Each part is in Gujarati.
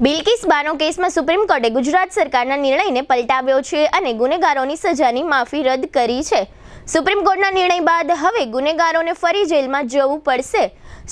બિલ્કિસ બાનો કેસમાં સુપ્રીમ કોર્ટે ગુજરાત સરકારના નિર્ણયને પલટાવ્યો છે અને ગુનેગારોની સજાની માફી રદ કરી છે. સુપ્રીમ કોર્ટના નિર્ણય બાદ હવે ગુનેગારોને ફરી જેલમાં જવું પડશે.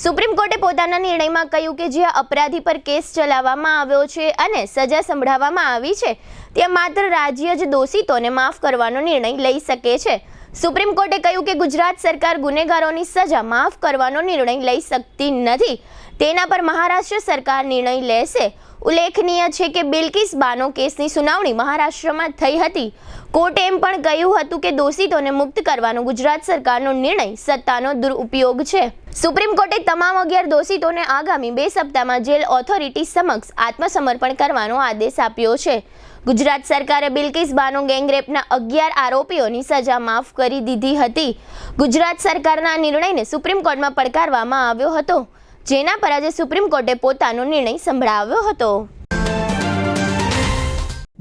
સુપ્રીમ કોર્ટે પોતાના નિર્ણયમાં કહ્યું કે જ્યાં અપરાધી પર કેસ ચલાવવામાં આવ્યો છે અને સજા સંભળાવવામાં આવી છે ત્યાં માત્ર રાજ્ય જ દોષિતોને માફ કરવાનો નિર્ણય લઈ શકે છે. સુપ્રીમ કોર્ટે કહ્યું કે ગુજરાત સરકાર ગુનેગારોની સજા માફ કરવાનો નિર્ણય લઈ શકતી નથી. તેના પર મહારાષ્ટ્ર સરકાર નિર્ણય લેશે. ઉલ્લેખનીય છે કે બિલ્કિસ બાનો કેસની સુનાવણી મહારાષ્ટ્રમાં થઈ હતી. કોર્ટે એમ પણ કહ્યું હતું કે દોષિતોને મુક્ત કરવાનો ગુજરાત સરકારનો નિર્ણય સત્તાનો દુરુપયોગ છે. સુપ્રીમ કોર્ટે તમામ 11 દોષિતોને આગામી 2 સપ્તાહમાં જેલ ઓથોરિટી સમક્ષ આત્મસમર્પણ કરવાનો આદેશ આપ્યો છે. ગુજરાત સરકારે બિલ્કિસ બાનો ગેંગરેપના 11 આરોપીઓની સજા માફ કરી દીધી હતી. ગુજરાત સરકારના નિર્ણયને સુપ્રીમ કોર્ટમાં પડકારવામાં આવ્યો હતો, જેના પર આજે સુપ્રીમ કોર્ટે પોતાનો નિર્ણય સંભળાવ્યો હતો.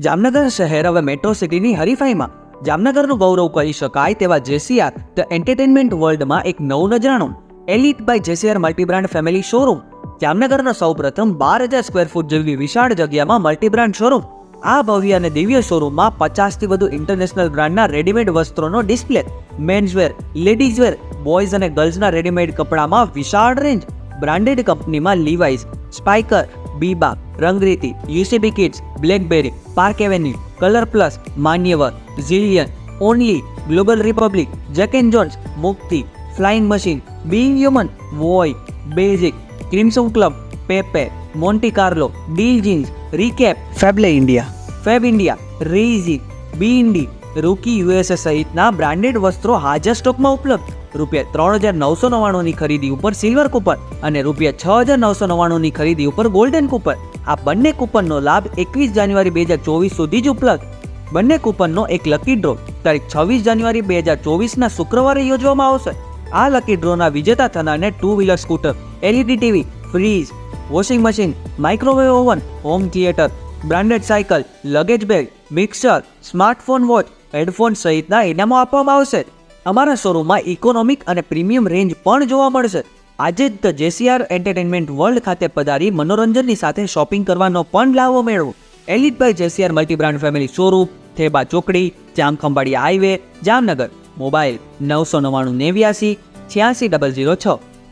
જામનગર શહેર હવે મેટ્રો સિટીની હરીફાઈમાં જામનગરનું ગૌરવ કરી શકાય તેવા જેસીઆર ધ એન્ટરટેનમેન્ટ વર્લ્ડમાં એક નવું નજરાણું elite by જેસીઆર multi brand family showroom. જામનગરનો સૌપ્રથમ 12,000 સ્ક્વેર ફૂટ જેવી વિશાળ જગ્યામાં મલ્ટીબ્રાન્ડ શોરૂમ. આ ભવ્ય અને દિવ્ય શોરૂમમાં 50થી વધુ ઇન્ટરનેશનલ બ્રાન્ડના રેડીમેડ વસ્ત્રોનો ડિસ્પ્લે, મેન્સવેર, લેડીઝવેર, બોયઝ અને ગર્લ્સના રેડીમેડ કપડામાં વિશાળ રેન્જ, બ્રાન્ડેડ કંપનીમાં Levi's, Spykar, Biba, Rangriti, UCB kids, BlackBerry, Park Avenue, Colour Plus, Manyavar, Zillion, Only, Global Republic, Jack and Jones, Mukti, Flying Machine, Being Human, વોય, Basic, Crimson Club, Pepe, Monte Carlo, Deal Jeans, Recap, ફેબલે ઇન્ડિયા, ફેબ ઇન્ડિયા, રેઇઝી, બીઇન્ડી, રૂકી યુએસએ સહિતના બ્રાન્ડેડ વસ્ત્રો હાજર સ્ટોકમાં ઉપલબ્ધ. ₹3,999ની ખરીદી ઉપર સિલ્વર કૂપન અને ₹6,999ની ખરીદી ઉપર ગોલ્ડન કૂપન. આ બંને કૂપનનો લાભ 21 જાન્યુઆરી 2024 સુધી જ ઉપલબ્ધ. બંને કૂપનનો એક લકી ડ્રો તારીખ 26 જાન્યુઆરી 2024ના શુક્રવારે યોજવામાં આવશે. આ લકી ડ્રોના વિજેતા થનારને 2 wheeler scooter, LED TV, fridge, washing machine, microwave oven, home theatre, branded cycle, luggage bag, mixer, smartphone watch, headphone સહિતના ઇનામો આપવામાં આવશે. અમારા શોરૂમમાં ઇકોનોમિક અને પ્રીમિયમ રેન્જ પણ જોવા મળશે. આજે જ ધ જેસીઆર એન્ટરટેનમેન્ટ વર્લ્ડ ખાતે પધારી મનોરંજનની સાથે શોપિંગ કરવાનો પણ લાવો મેળવો. Elite by જેસીઆર multi brand family showroom, Theba ચોકડી, જામખંભાળિયા હાઈવે, જામનગર. મોબાઈલ 999 89 86 006.